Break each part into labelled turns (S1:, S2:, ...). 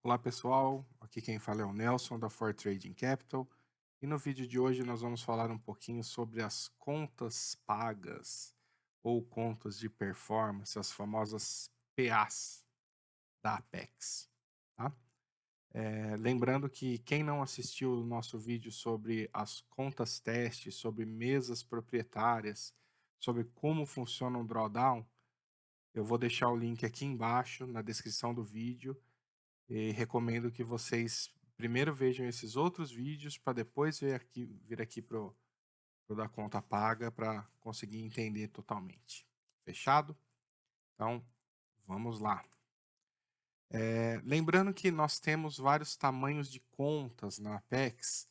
S1: Olá pessoal, aqui quem fala é o Nelson da For Trading Capital e no vídeo de hoje nós vamos falar um pouquinho sobre as contas pagas ou contas de performance, as famosas PAs da Apex. Tá? Lembrando que quem não assistiu o nosso vídeo sobre as contas teste, sobre mesas proprietárias, sobre como funciona o drawdown, eu vou deixar o link aqui embaixo na descrição do vídeo. E recomendo que vocês primeiro vejam esses outros vídeos para depois vir aqui pro da conta paga para conseguir entender totalmente. Fechado? Então, vamos lá. Lembrando que nós temos vários tamanhos de contas na Apex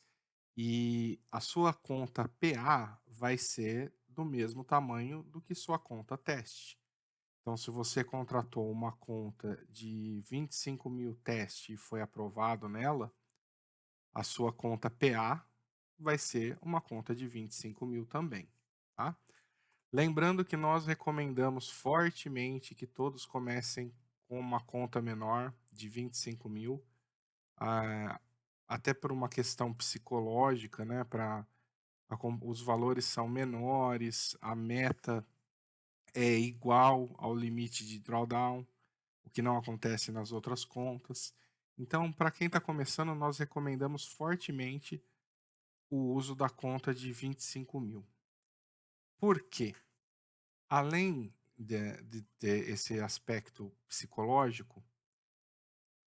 S1: e a sua conta PA vai ser do mesmo tamanho do que sua conta teste. Então, se você contratou uma conta de 25.000 teste e foi aprovado nela, a sua conta PA vai ser uma conta de 25.000 também, tá? Lembrando que nós recomendamos fortemente que todos comecem com uma conta menor de 25.000, ah, até por uma questão psicológica, né? Os valores são menores, a meta é igual ao limite de drawdown, o que não acontece nas outras contas. Então, para quem está começando, nós recomendamos fortemente o uso da conta de 25.000. Por quê? Além de ter esse aspecto psicológico,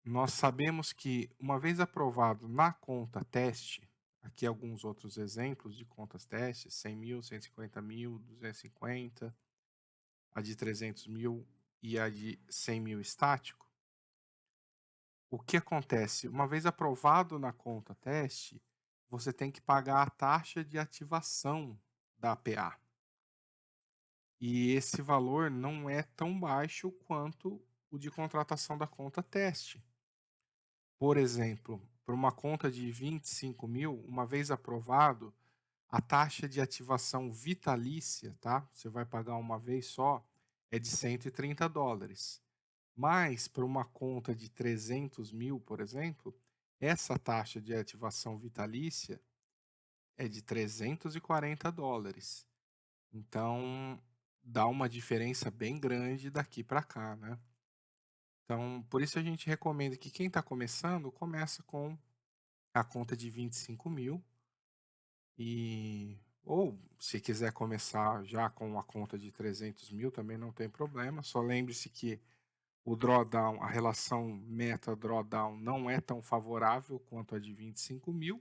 S1: nós sabemos que, uma vez aprovado na conta teste, aqui alguns outros exemplos de contas teste: 100.000, 150.000, 250, a de 300.000 e a de 100.000 estático. O que acontece? Uma vez aprovado na conta teste, você tem que pagar a taxa de ativação da PA. E esse valor não é tão baixo quanto o de contratação da conta teste. Por exemplo, para uma conta de 25.000, uma vez aprovado, a taxa de ativação vitalícia, tá? Você vai pagar uma vez só, é de US$ 130. Mas para uma conta de 300.000, por exemplo, essa taxa de ativação vitalícia é de US$ 340. Então, dá uma diferença bem grande daqui para cá, né? Então, por isso a gente recomenda que quem está começando, começa com a conta de 25.000 ou se quiser começar já com a conta de 300.000 também não tem problema, só lembre-se que o drawdown, a relação meta drawdown não é tão favorável quanto a de 25.000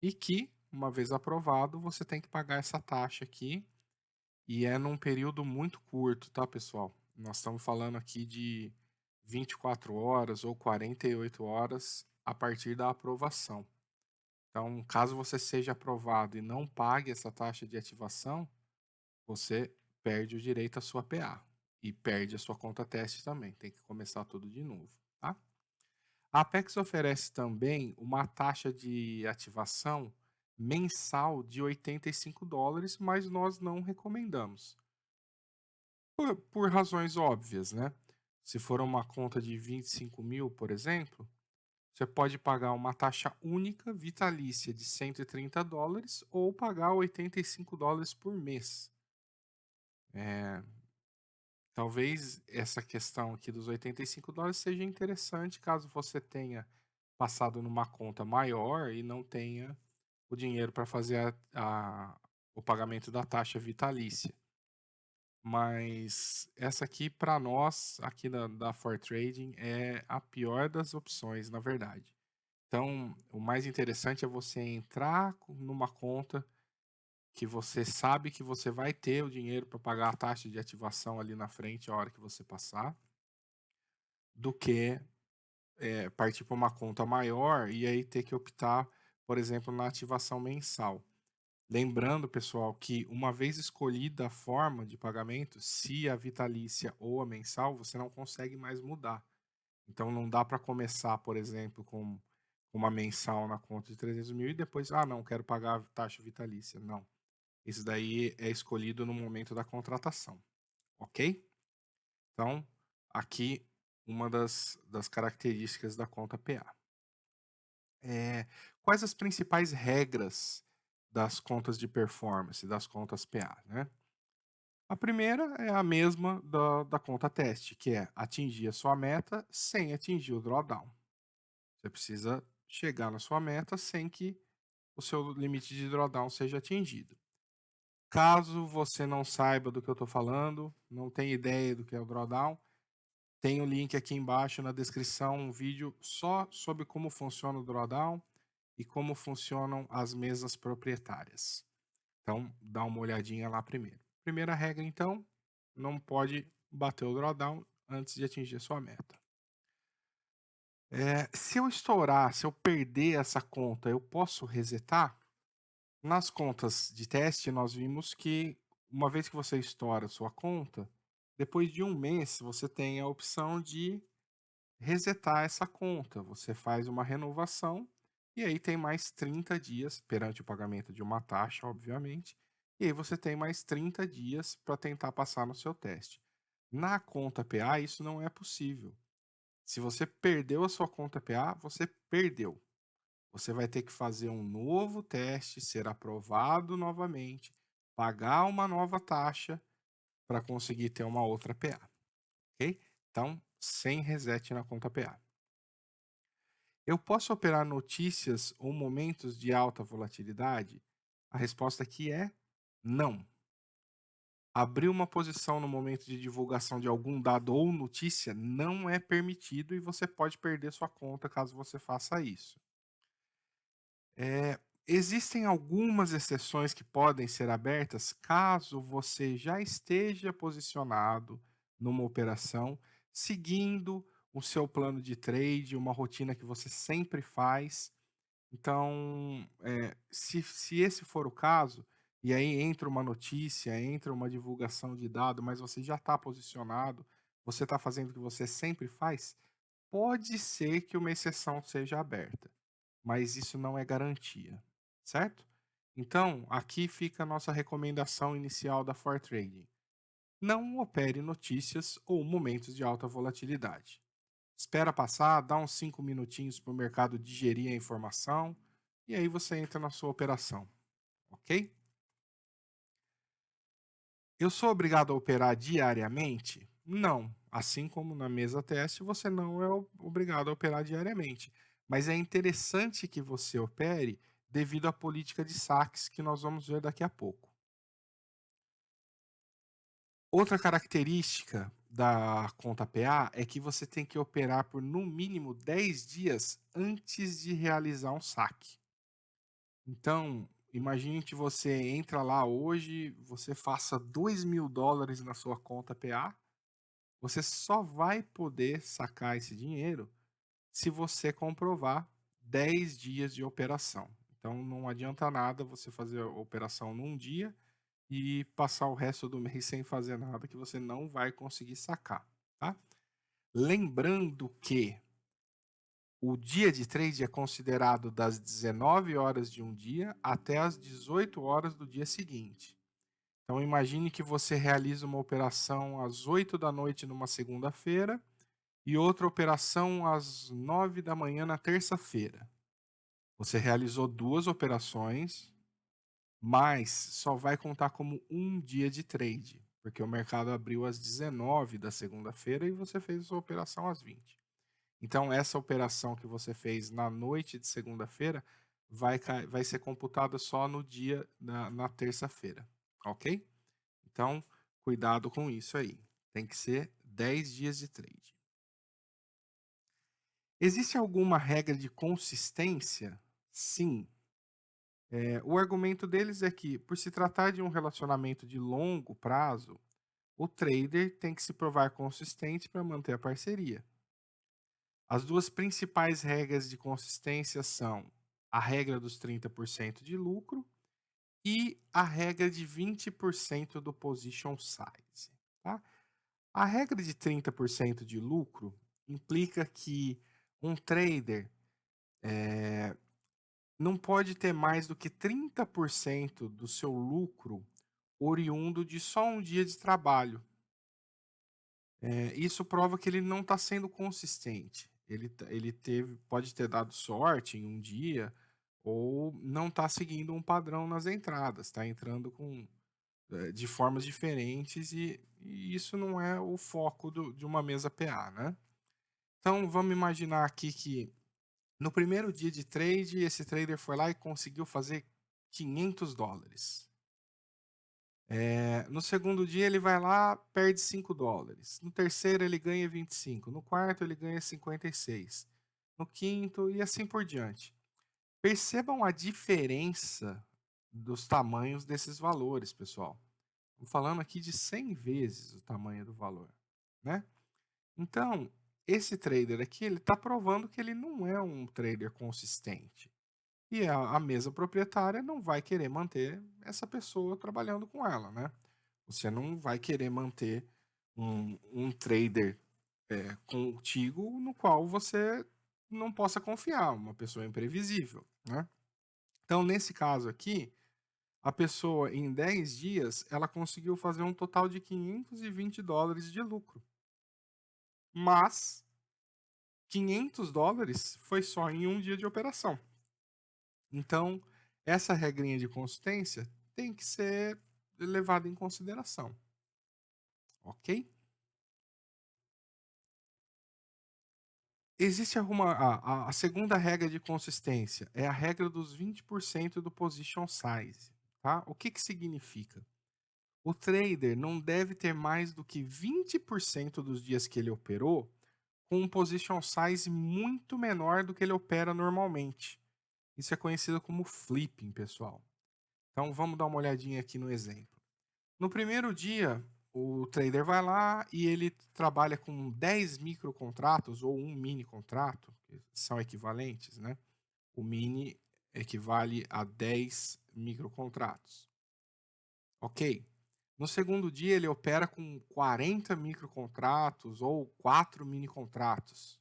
S1: e que, uma vez aprovado, você tem que pagar essa taxa aqui. E é num período muito curto, tá, pessoal? Nós estamos falando aqui de 24 horas ou 48 horas a partir da aprovação. Então, caso você seja aprovado e não pague essa taxa de ativação, você perde o direito à sua PA e perde a sua conta teste também. Tem que começar tudo de novo, tá? A Apex oferece também uma taxa de ativação mensal de US$ 85, mas nós não recomendamos. Por razões óbvias, né? Se for uma conta de 25.000, por exemplo, você pode pagar uma taxa única vitalícia de US$ 130 ou pagar US$ 85 por mês. Talvez essa questão aqui dos US$ 85 seja interessante caso você tenha passado numa conta maior e não tenha o dinheiro para fazer o pagamento da taxa vitalícia. Mas essa aqui, para nós, aqui da For Trading, é a pior das opções, na verdade. Então, o mais interessante é você entrar numa conta que você sabe que você vai ter o dinheiro para pagar a taxa de ativação ali na frente, a hora que você passar, do que partir para uma conta maior e aí ter que optar, por exemplo, na ativação mensal. Lembrando, pessoal, que uma vez escolhida a forma de pagamento, se a vitalícia ou a mensal, você não consegue mais mudar. Então não dá para começar, por exemplo, com uma mensal na conta de 300.000 e depois, não, quero pagar a taxa vitalícia. Não. Isso daí é escolhido no momento da contratação, ok? Então, aqui uma das características da conta PA. Quais as principais regras das contas de performance, das contas PA, né? A primeira é a mesma da conta teste, que é atingir a sua meta sem atingir o drawdown. Você precisa chegar na sua meta sem que o seu limite de drawdown seja atingido. Caso você não saiba do que eu estou falando, não tenha ideia do que é o drawdown, tem o link aqui embaixo na descrição, um vídeo só sobre como funciona o drawdown e como funcionam as mesas proprietárias. Então, dá uma olhadinha lá primeiro. Primeira regra, então, não pode bater o drawdown antes de atingir a sua meta. Se eu estourar, se eu perder essa conta, eu posso resetar? Nas contas de teste, nós vimos que uma vez que você estoura a sua conta, depois de um mês, você tem a opção de resetar essa conta. Você faz uma renovação e aí tem mais 30 dias, perante o pagamento de uma taxa, obviamente, e aí você tem mais 30 dias para tentar passar no seu teste. Na conta PA, isso não é possível. Se você perdeu a sua conta PA, você perdeu. Você vai ter que fazer um novo teste, ser aprovado novamente, pagar uma nova taxa para conseguir ter uma outra PA, ok? Então, sem reset na conta PA. Eu posso operar notícias ou momentos de alta volatilidade? A resposta aqui é não. Abrir uma posição no momento de divulgação de algum dado ou notícia não é permitido e você pode perder sua conta caso você faça isso. Existem algumas exceções que podem ser abertas caso você já esteja posicionado numa operação, seguindo o seu plano de trade, uma rotina que você sempre faz. Então, se esse for o caso, e aí entra uma notícia, entra uma divulgação de dado, mas você já está posicionado, você está fazendo o que você sempre faz, pode ser que uma exceção seja aberta, mas isso não é garantia, certo? Então, aqui fica a nossa recomendação inicial da ForTrading. Não opere notícias ou momentos de alta volatilidade. Espera passar, dá uns 5 minutinhos para o mercado digerir a informação e aí você entra na sua operação, ok? Eu sou obrigado a operar diariamente? Não. Assim como na mesa teste, você não é obrigado a operar diariamente. Mas é interessante que você opere devido à política de saques que nós vamos ver daqui a pouco. Outra característica da conta PA é que você tem que operar por no mínimo 10 dias antes de realizar um saque. Então, imagine que você entra lá hoje, você faça $2.000 na sua conta PA, você só vai poder sacar esse dinheiro se você comprovar 10 dias de operação. Então, não adianta nada você fazer a operação num dia e passar o resto do mês sem fazer nada que você não vai conseguir sacar, tá? Lembrando que o dia de trade é considerado das 19 horas de um dia até as 18 horas do dia seguinte. Então imagine que você realiza uma operação às 8 da noite numa segunda-feira e outra operação às 9 da manhã na terça-feira. Você realizou duas operações, mas só vai contar como um dia de trade, porque o mercado abriu às 19 da segunda-feira e você fez a sua operação às 20. Então, essa operação que você fez na noite de segunda-feira vai ser computada só no dia, na terça-feira, ok? Então, cuidado com isso aí. Tem que ser 10 dias de trade. Existe alguma regra de consistência? Sim. O argumento deles é que, por se tratar de um relacionamento de longo prazo, o trader tem que se provar consistente para manter a parceria. As duas principais regras de consistência são a regra dos 30% de lucro e a regra de 20% do position size. Tá? A regra de 30% de lucro implica que um trader não pode ter mais do que 30% do seu lucro oriundo de só um dia de trabalho. Isso prova que ele não está sendo consistente. Ele pode ter dado sorte em um dia ou não está seguindo um padrão nas entradas, está entrando de formas diferentes e isso não é o foco de uma mesa PA, né? Então vamos imaginar aqui que no primeiro dia de trade, esse trader foi lá e conseguiu fazer $500. No segundo dia ele vai lá, perde $5. No terceiro ele ganha 25. No quarto ele ganha 56. No quinto e assim por diante. Percebam a diferença dos tamanhos desses valores, pessoal. Estamos falando aqui de 100 vezes o tamanho do valor, né? Então, esse trader aqui, ele está provando que ele não é um trader consistente. E a mesa proprietária não vai querer manter essa pessoa trabalhando com ela, né? Você não vai querer manter um trader contigo no qual você não possa confiar, uma pessoa imprevisível, né? Então, nesse caso aqui, a pessoa em 10 dias, ela conseguiu fazer um total de $520 de lucro. Mas $500 foi só em um dia de operação. Então, essa regrinha de consistência tem que ser levada em consideração, ok? Existe a segunda regra de consistência é a regra dos 20% do position size, tá? O que significa? O trader não deve ter mais do que 20% dos dias que ele operou com um position size muito menor do que ele opera normalmente. Isso é conhecido como flipping, pessoal. Então vamos dar uma olhadinha aqui no exemplo. No primeiro dia, o trader vai lá e ele trabalha com 10 microcontratos ou um mini contrato, que são equivalentes, né? O mini equivale a 10 microcontratos. Ok. No segundo dia, ele opera com 40 microcontratos ou 4 mini contratos.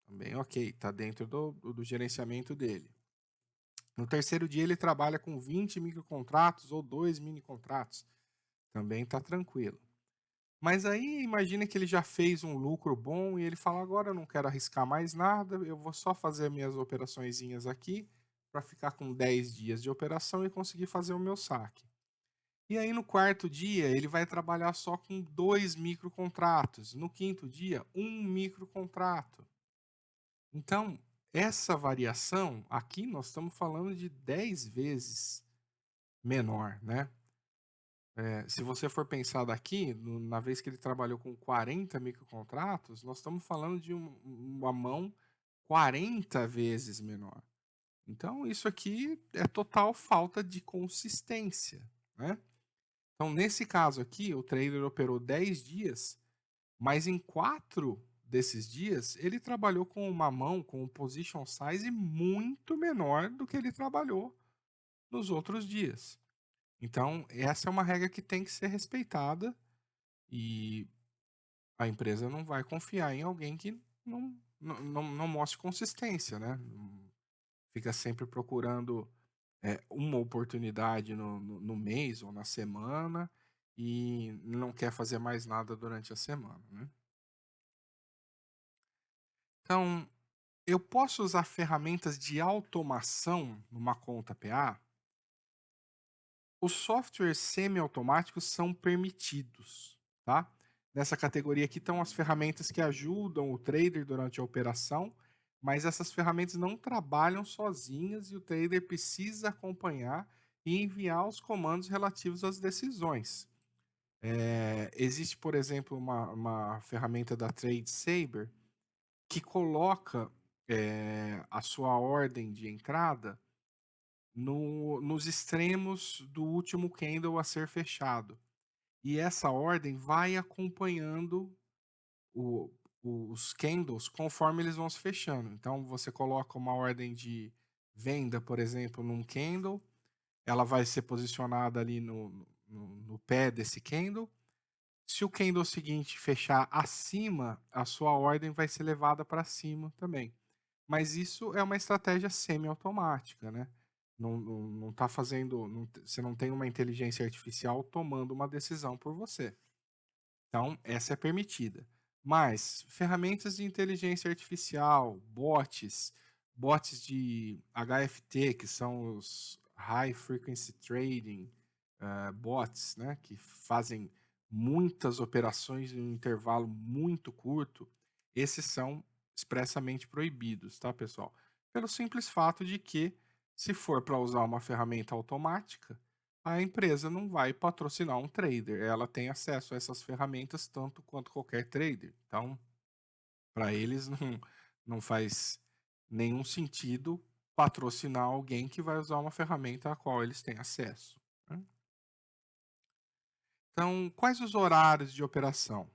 S1: Também ok, está dentro do gerenciamento dele. No terceiro dia, ele trabalha com 20 microcontratos ou 2 mini contratos. Também está tranquilo. Mas aí imagina que ele já fez um lucro bom e ele fala: agora eu não quero arriscar mais nada, eu vou só fazer minhas operaçõezinhas aqui para ficar com 10 dias de operação e conseguir fazer o meu saque. E aí no quarto dia ele vai trabalhar só com 2 microcontratos, no quinto dia um microcontrato. Então, essa variação aqui nós estamos falando de 10 vezes menor, né? Se você for pensar daqui, na vez que ele trabalhou com 40 microcontratos, nós estamos falando de uma mão 40 vezes menor. Então, isso aqui é total falta de consistência, né? Então, nesse caso aqui, o trader operou 10 dias, mas em 4 desses dias, ele trabalhou com uma mão com um position size muito menor do que ele trabalhou nos outros dias. Então, essa é uma regra que tem que ser respeitada e a empresa não vai confiar em alguém que não mostre consistência, né? Fica sempre procurando uma oportunidade no mês ou na semana e não quer fazer mais nada durante a semana, né? Então, eu posso usar ferramentas de automação numa conta PA? Os softwares semiautomáticos são permitidos, tá? Nessa categoria aqui estão as ferramentas que ajudam o trader durante a operação, mas essas ferramentas não trabalham sozinhas e o trader precisa acompanhar e enviar os comandos relativos às decisões. Existe, por exemplo, uma ferramenta da TradeSaber que coloca a sua ordem de entrada nos extremos do último candle a ser fechado. E essa ordem vai acompanhando o- os candles conforme eles vão se fechando. Então, você coloca uma ordem de venda, por exemplo, num candle, ela vai ser posicionada ali no pé desse candle. Se o candle seguinte fechar acima, a sua ordem vai ser levada para cima também. Mas isso é uma estratégia semiautomática, né? Não tá fazendo. Você não tem uma inteligência artificial tomando uma decisão por você. Então, essa é permitida. Mas ferramentas de inteligência artificial, bots de HFT, que são os High Frequency Trading, bots, né, que fazem muitas operações em um intervalo muito curto, esses são expressamente proibidos, tá, pessoal? Pelo simples fato de que, se for para usar uma ferramenta automática, a empresa não vai patrocinar um trader, ela tem acesso a essas ferramentas tanto quanto qualquer trader. Então, para eles não faz nenhum sentido patrocinar alguém que vai usar uma ferramenta a qual eles têm acesso, né. Então, quais os horários de operação?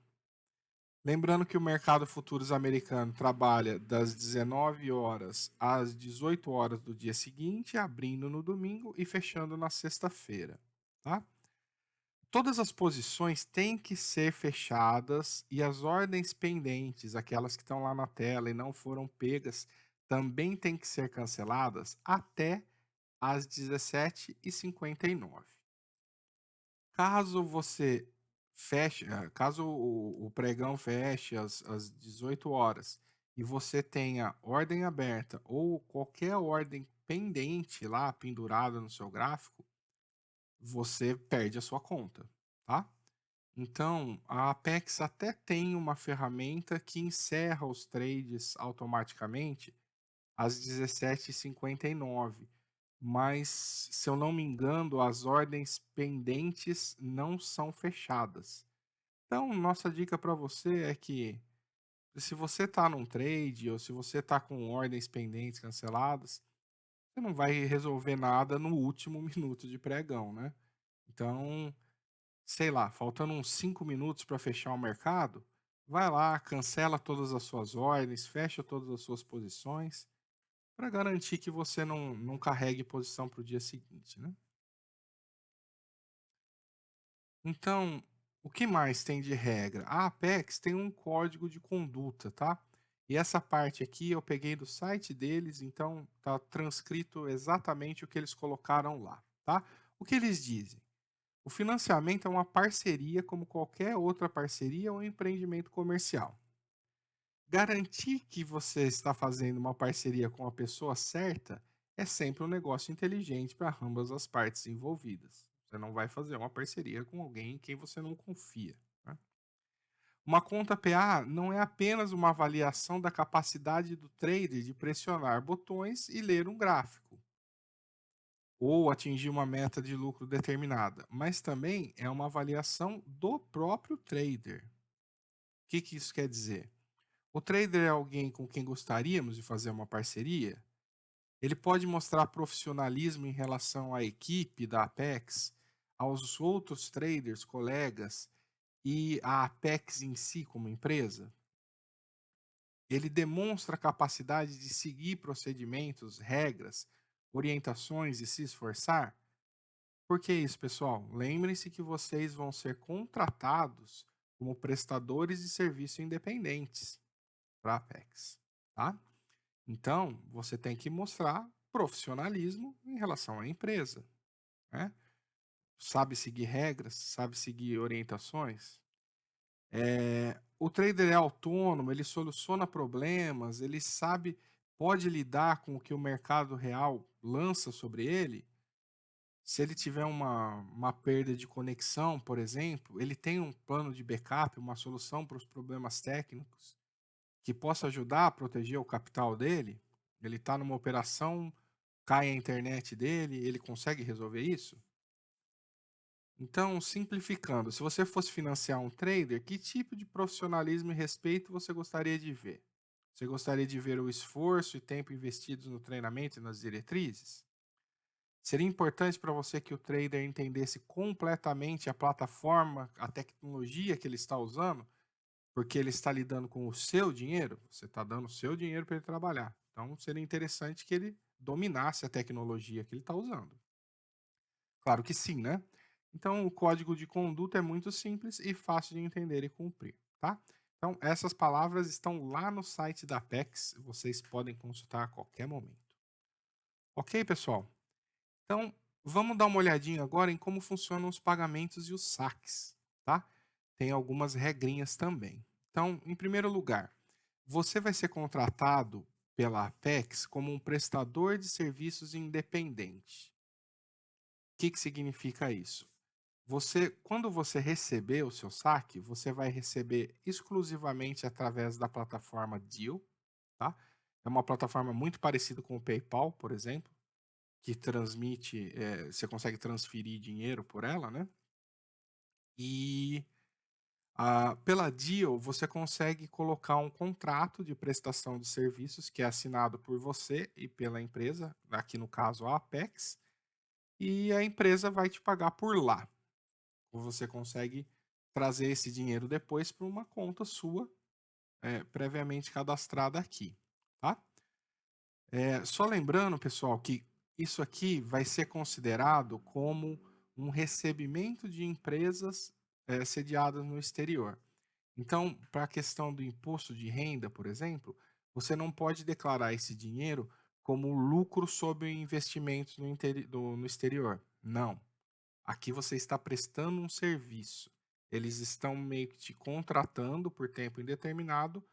S1: Lembrando que o mercado futuros americano trabalha das 19 horas às 18 horas do dia seguinte, abrindo no domingo e fechando na sexta-feira, tá? Todas as posições têm que ser fechadas e as ordens pendentes, aquelas que estão lá na tela e não foram pegas, também têm que ser canceladas até às 17h59. Caso você caso o pregão feche às 18 horas e você tenha ordem aberta ou qualquer ordem pendente lá pendurada no seu gráfico, você perde a sua conta, tá? Então, a Apex até tem uma ferramenta que encerra os trades automaticamente às 17h59, mas, se eu não me engano, as ordens pendentes não são fechadas. Então, nossa dica para você é que, se você está num trade ou se você está com ordens pendentes canceladas, você não vai resolver nada no último minuto de pregão, né? Então, sei lá, faltando uns 5 minutos para fechar o mercado, vai lá, cancela todas as suas ordens, fecha todas as suas posições, para garantir que você não carregue posição para o dia seguinte, né. Então, o que mais tem de regra? A Apex tem um código de conduta, tá. E essa parte aqui eu peguei do site deles, então tá transcrito exatamente o que eles colocaram lá, tá. O que eles dizem? O financiamento é uma parceria como qualquer outra parceria ou empreendimento comercial. Garantir que você está fazendo uma parceria com a pessoa certa é sempre um negócio inteligente para ambas as partes envolvidas. Você não vai fazer uma parceria com alguém em quem você não confia, né? Uma conta PA não é apenas uma avaliação da capacidade do trader de pressionar botões e ler um gráfico, ou atingir uma meta de lucro determinada, mas também é uma avaliação do próprio trader. O que isso quer dizer? O trader é alguém com quem gostaríamos de fazer uma parceria? Ele pode mostrar profissionalismo em relação à equipe da Apex, aos outros traders, colegas e à Apex em si como empresa? Ele demonstra capacidade de seguir procedimentos, regras, orientações e se esforçar? Por que isso, pessoal? Lembrem-se que vocês vão ser contratados como prestadores de serviço independentes para a Apex, tá? Então, você tem que mostrar profissionalismo em relação à empresa, né? Sabe seguir regras, sabe seguir orientações. O trader é autônomo, ele soluciona problemas, ele sabe, pode lidar com o que o mercado real lança sobre ele. Se ele tiver uma perda de conexão, por exemplo, ele tem um plano de backup, uma solução para os problemas técnicos que possa ajudar a proteger o capital dele. Ele está numa operação, cai a internet dele, ele consegue resolver isso? Então, simplificando, se você fosse financiar um trader, que tipo de profissionalismo e respeito você gostaria de ver? Você gostaria de ver o esforço e tempo investidos no treinamento e nas diretrizes? Seria importante para você que o trader entendesse completamente a plataforma, a tecnologia que ele está usando, porque ele está lidando com o seu dinheiro? Você está dando o seu dinheiro para ele trabalhar. Então, seria interessante que ele dominasse a tecnologia que ele está usando. Claro que sim, né? Então, o código de conduta é muito simples e fácil de entender e cumprir, tá? Então, essas palavras estão lá no site da Apex, vocês podem consultar a qualquer momento. Ok, pessoal? Então, vamos dar uma olhadinha agora em como funcionam os pagamentos e os saques, tá? tem algumas regrinhas também. Então, em primeiro lugar, você vai ser contratado pela Apex como um prestador de serviços independente. O que significa isso? Quando você receber o seu saque, você vai receber exclusivamente através da plataforma Deal, tá? É uma plataforma muito parecida com o PayPal, por exemplo, que transmite, você consegue transferir dinheiro por ela, né? E pela Deal, você consegue colocar um contrato de prestação de serviços que é assinado por você e pela empresa, aqui no caso a Apex, e a empresa vai te pagar por lá. Você consegue trazer esse dinheiro depois para uma conta sua, previamente cadastrada aqui, tá? Só lembrando, pessoal, que isso aqui vai ser considerado como um recebimento de empresas sediadas no exterior. Então, para a questão do imposto de renda, por exemplo, você não pode declarar esse dinheiro como lucro sobre investimentos no exterior. Não. Aqui você está prestando um serviço. Eles estão meio que te contratando por tempo indeterminado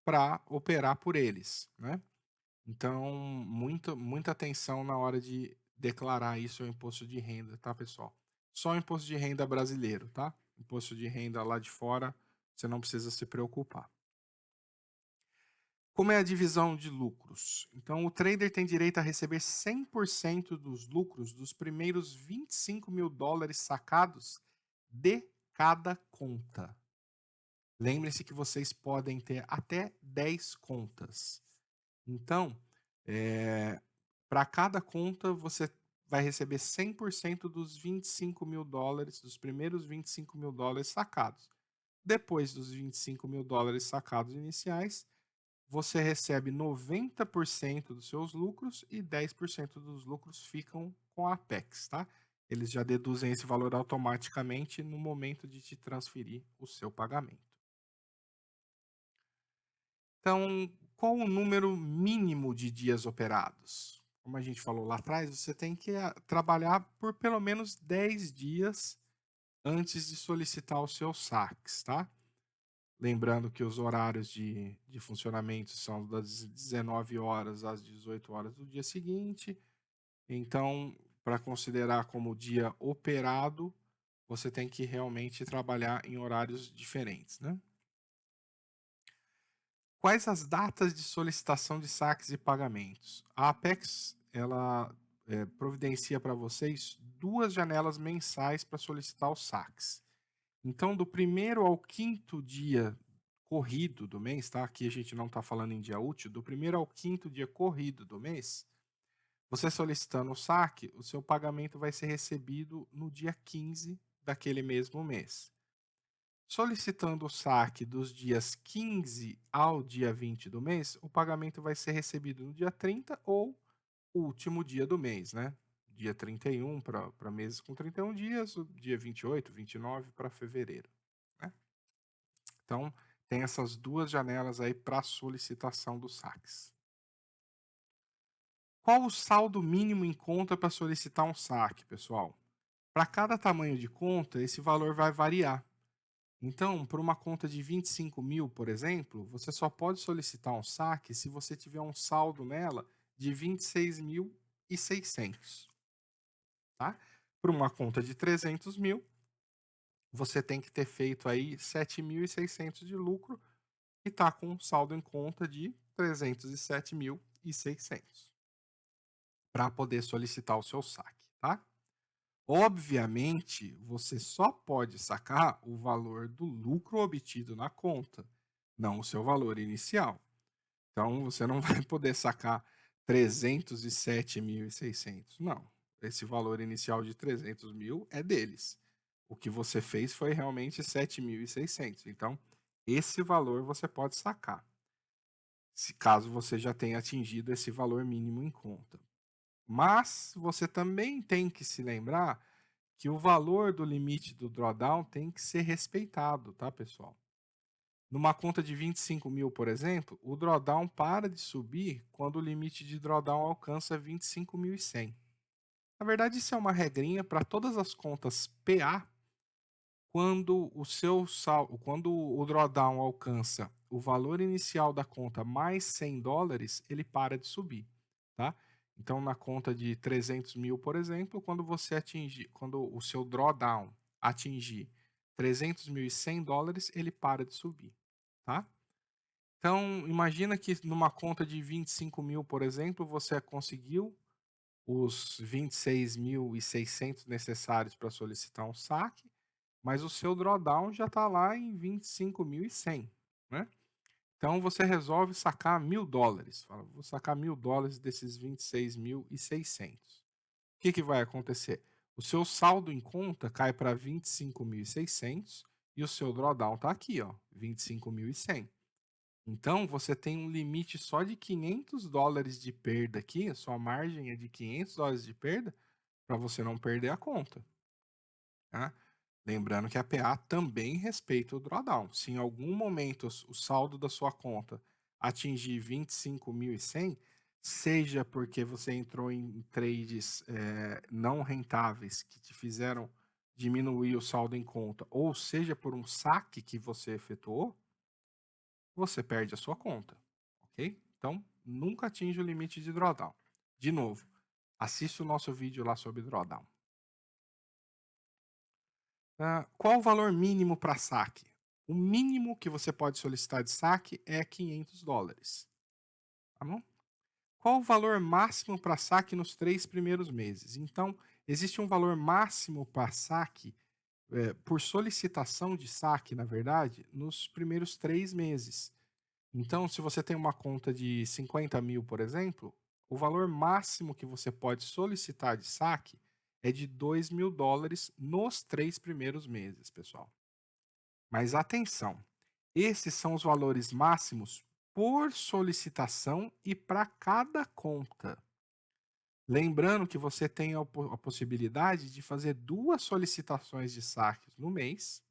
S1: para operar por eles, né? Então, muita atenção na hora de declarar isso ao imposto de renda, tá, pessoal? Só o imposto de renda brasileiro, tá? Imposto de renda lá de fora, você não precisa se preocupar. Como é a divisão de lucros? Então, o trader tem direito a receber 100% dos lucros dos primeiros 25 mil dólares sacados de cada conta. Lembrem-se que vocês podem ter até 10 contas. Então, para cada conta, você vai receber 100% dos 25 mil dólares, dos primeiros 25 mil dólares sacados. Depois dos 25 mil dólares sacados iniciais, você recebe 90% dos seus lucros e 10% dos lucros ficam com a Apex, tá? Eles já deduzem esse valor automaticamente no momento de te transferir o seu pagamento. Então, qual o número mínimo de dias operados? Como a gente falou lá atrás, você tem que trabalhar por pelo menos 10 dias antes de solicitar os seus saques, tá? Lembrando que os horários de funcionamento são das 19 horas às 18 horas do dia seguinte. Então, para considerar como dia operado, você tem que realmente trabalhar em horários diferentes, né? Quais as datas de solicitação de saques e pagamentos? A Apex, ela providencia para vocês 2 janelas mensais para solicitar os saques. Então, do primeiro ao quinto dia corrido do mês, tá? Aqui a gente não está falando em dia útil, do primeiro ao quinto dia corrido do mês, você solicitando o saque, o seu pagamento vai ser recebido no dia 15 daquele mesmo mês. Solicitando o saque dos dias 15 ao dia 20 do mês, o pagamento vai ser recebido no dia 30 ou último dia do mês, né? Dia 31 para meses com 31 dias, o dia 28, 29 para fevereiro, né? Então, tem essas 2 janelas aí para solicitação dos saques. Qual o saldo mínimo em conta para solicitar um saque, pessoal? Para cada tamanho de conta, esse valor vai variar. Então, por uma conta de 25 mil, por exemplo, você só pode solicitar um saque se você tiver um saldo nela de 26.600, tá? Por uma conta de 300 mil, você tem que ter feito aí 7.600 de lucro e tá com um saldo em conta de 307.600 para poder solicitar o seu saque, tá? Obviamente, você só pode sacar o valor do lucro obtido na conta, não o seu valor inicial. Então, você não vai poder sacar 307.600. Não. Esse valor inicial de 300 mil é deles. O que você fez foi realmente 7.600. Então, esse valor você pode sacar, se caso você já tenha atingido esse valor mínimo em conta. Mas você também tem que se lembrar que o valor do limite do drawdown tem que ser respeitado, tá, pessoal? Numa conta de 25 mil, por exemplo, o drawdown para de subir quando o limite de drawdown alcança 25.100. Na verdade, isso é uma regrinha para todas as contas PA quando o drawdown alcança o valor inicial da conta mais $100, ele para de subir, tá? Então, na conta de 300.000, por exemplo, quando o seu drawdown atingir $300.100, ele para de subir, tá? Então, imagina que numa conta de 25.000, por exemplo, você conseguiu os 26.600 necessários para solicitar um saque, mas o seu drawdown já está lá em 25.100, né? Então você resolve sacar $1.000. Fala, vou sacar $1.000 desses 26.600. O que vai acontecer? O seu saldo em conta cai para 25.600 e o seu drawdown está aqui, ó, 25.100. Então você tem um limite só de $500 de perda aqui, a sua margem é de $500 de perda para você não perder a conta, tá? Lembrando que a PA também respeita o drawdown. Se em algum momento o saldo da sua conta atingir 25.100, seja porque você entrou em trades não rentáveis que te fizeram diminuir o saldo em conta, ou seja por um saque que você efetuou, você perde a sua conta, ok? Então, nunca atinja o limite de drawdown. De novo, assista o nosso vídeo lá sobre drawdown. Qual o valor mínimo para saque? O mínimo que você pode solicitar de saque é $500, tá bom? Qual o valor máximo para saque nos 3 primeiros meses? Então, existe um valor máximo para saque, por solicitação de saque, na verdade, nos primeiros 3 meses. Então, se você tem uma conta de 50.000, por exemplo, o valor máximo que você pode solicitar de saque é de $2.000 nos 3 primeiros meses, pessoal. Mas atenção, esses são os valores máximos por solicitação e para cada conta. Lembrando que você tem a possibilidade de fazer 2 solicitações de saques no mês.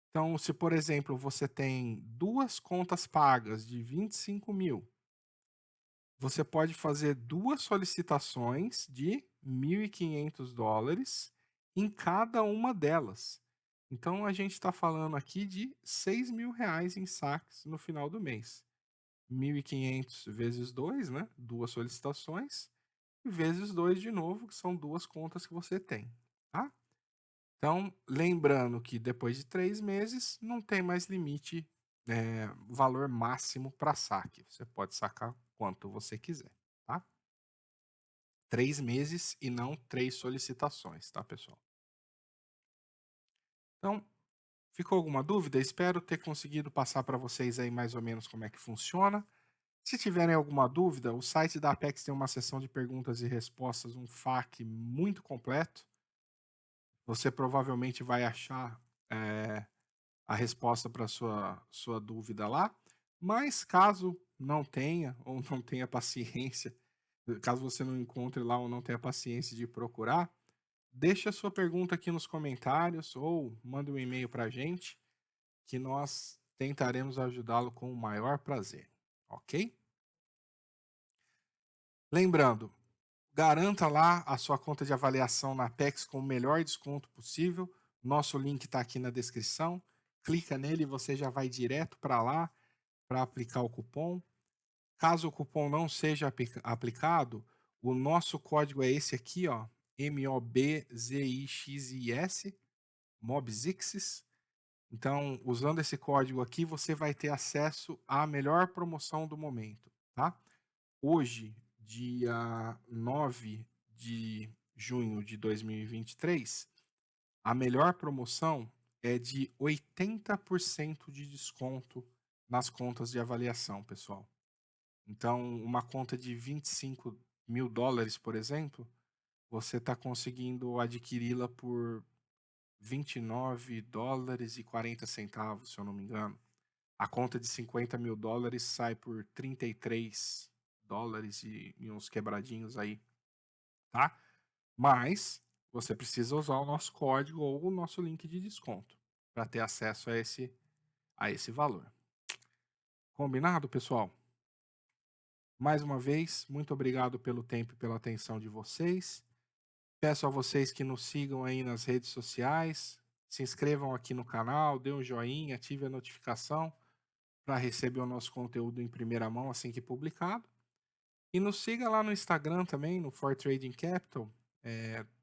S1: Então, se por exemplo você tem 2 contas pagas de 25.000, você pode fazer 2 solicitações de $1.500 em cada uma delas. Então a gente está falando aqui de R$ 6.000 em saques no final do mês. 1.500 vezes 2, né? 2 solicitações, e vezes 2 de novo, que são 2 contas que você tem, tá? Então, lembrando que depois de 3 meses, não tem mais limite, valor máximo para saque. Você pode sacar quanto você quiser, tá? 3 meses e não 3 solicitações, tá, pessoal? Então, ficou alguma dúvida? Espero ter conseguido passar para vocês aí mais ou menos como é que funciona. Se tiverem alguma dúvida, o site da Apex tem uma seção de perguntas e respostas, um FAQ muito completo. Você provavelmente vai achar a resposta para sua dúvida lá. Mas caso não tenha ou não tenha paciência, caso você não encontre lá ou não tenha paciência de procurar, deixe a sua pergunta aqui nos comentários ou manda um e-mail para a gente que nós tentaremos ajudá-lo com o maior prazer, ok? Lembrando, garanta lá a sua conta de avaliação na Apex com o melhor desconto possível. Nosso link está aqui na descrição. Clica nele e você já vai direto para lá para aplicar o cupom. Caso o cupom não seja aplicado, o nosso código é esse aqui, ó, MOBZIXIS, MOBZIXIS. Então, usando esse código aqui, você vai ter acesso à melhor promoção do momento, tá? Hoje, dia 9 de junho de 2023, a melhor promoção é de 80% de desconto nas contas de avaliação, pessoal. Então, uma conta de $25.000, por exemplo, você está conseguindo adquiri-la por $29,40, se eu não me engano. A conta de $50.000 sai por $33 e uns quebradinhos aí, tá? Mas você precisa usar o nosso código ou o nosso link de desconto para ter acesso a esse valor. Combinado, pessoal? Mais uma vez, muito obrigado pelo tempo e pela atenção de vocês. Peço a vocês que nos sigam aí nas redes sociais, Se inscrevam aqui no canal, dê um joinha, ative a notificação para receber o nosso conteúdo em primeira mão assim que publicado. E nos siga lá no Instagram também, no For Trading Capital.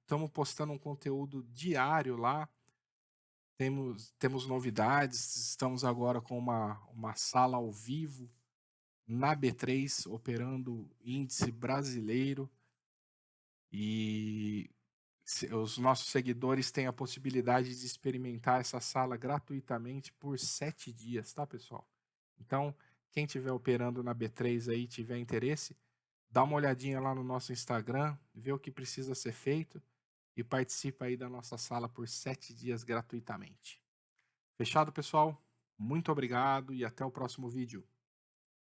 S1: Estamos postando um conteúdo diário lá. Temos novidades. Estamos agora com uma sala ao vivo na B3, operando índice brasileiro. E os nossos seguidores têm a possibilidade de experimentar essa sala gratuitamente por 7 dias, tá, pessoal? Então, quem estiver operando na B3 aí, tiver interesse, dá uma olhadinha lá no nosso Instagram, vê o que precisa ser feito e participa aí da nossa sala por 7 dias gratuitamente. Fechado, pessoal? Muito obrigado e até o próximo vídeo.